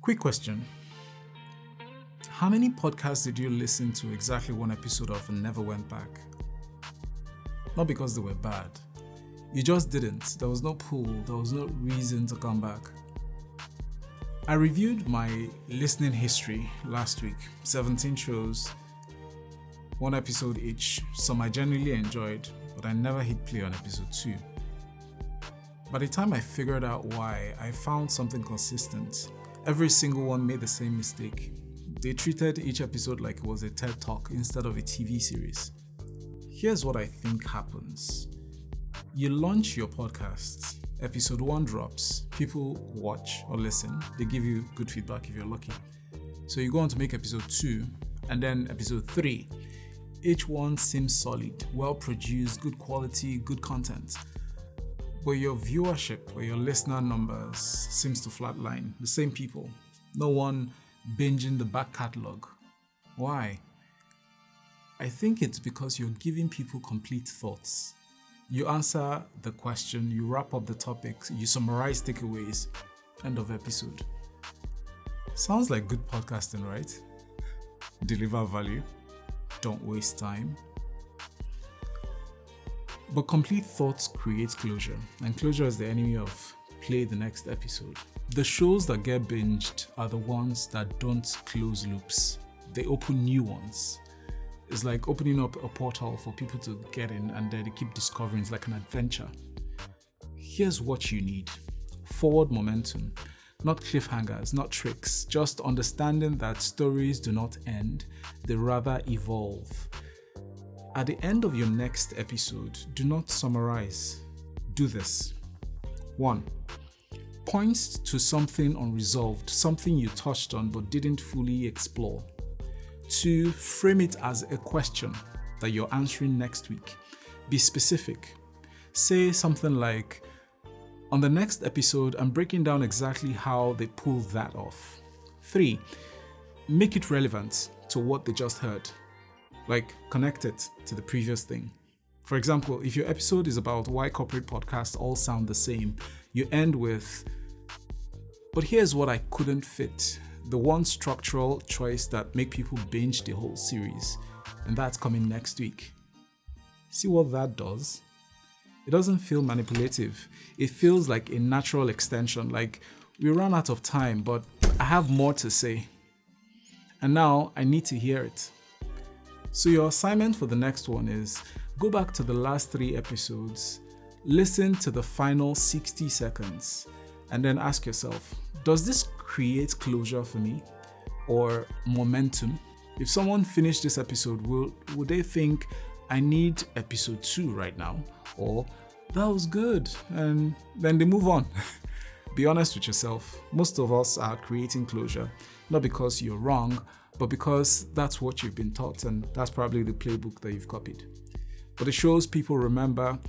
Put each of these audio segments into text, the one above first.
Quick question. How many podcasts did you listen to exactly one episode of and never went back? Not because they were bad. You just didn't. There was no pull. There was no reason to come back. I reviewed my listening history last week. 17 shows, one episode each. Some I genuinely enjoyed, but I never hit play on episode 2. By the time I figured out why, I found something consistent. Every single one made the same mistake. They treated each episode like it was a TED Talk instead of a TV series. Here's what I think happens. You launch your podcast, episode 1 drops, people watch or listen, they give you good feedback if you're lucky. So you go on to make episode 2 and then episode 3. Each one seems solid, well produced, good quality, good content. But your viewership or your listener numbers seems to flatline. The same people. No one binging the back catalog. Why? I think it's because you're giving people complete thoughts. You answer the question, you wrap up the topics, you summarize takeaways, end of episode. Sounds like good podcasting, right? Deliver value. Don't waste time. But complete thoughts create closure, and closure is the enemy of play the next episode. The shows that get binged are the ones that don't close loops. They open new ones. It's like opening up a portal for people to get in and then they keep discovering. It's like an adventure. Here's what you need. Forward momentum. Not cliffhangers, not tricks. Just understanding that stories do not end. They rather evolve. At the end of your next episode, do not summarize. Do this. 1. Point to something unresolved, something you touched on but didn't fully explore. 2. Frame it as a question that you're answering next week. Be specific. Say something like, on the next episode, I'm breaking down exactly how they pulled that off. 3. Make it relevant to what they just heard. Like, connect it to the previous thing. For example, if your episode is about why corporate podcasts all sound the same, you end with, but here's what I couldn't fit. The one structural choice that make people binge the whole series. And that's coming next week. See what that does? It doesn't feel manipulative. It feels like a natural extension. Like, we ran out of time, but I have more to say. And now I need to hear it. So your assignment for the next one is go back to the last 3 episodes, listen to the final 60 seconds, and then ask yourself, does this create closure for me or momentum? If someone finished this episode, would they think I need episode 2 right now? Or that was good, and then they move on. Be honest with yourself. Most of us are creating closure, not because you're wrong, but because that's what you've been taught, and that's probably the playbook that you've copied. But the shows people remember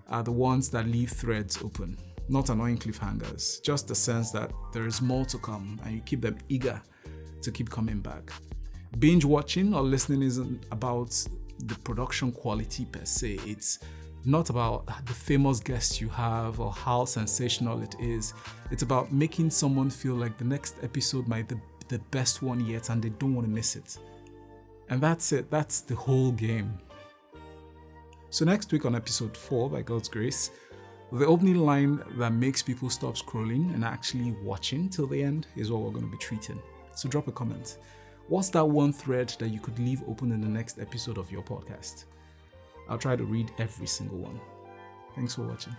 are the ones that leave threads open, not annoying cliffhangers, just the sense that there is more to come and you keep them eager to keep coming back. Binge watching or listening isn't about the production quality per se. It's not about the famous guests you have or how sensational it is. It's about making someone feel like the next episode might be the best one yet and they don't want to miss it. And that's it. That's the whole game. So next week on episode 4, by God's grace, the opening line that makes people stop scrolling and actually watching till the end is what we're going to be treating. So drop a comment. What's that one thread that you could leave open in the next episode of your podcast? I'll try to read every single one. Thanks for watching.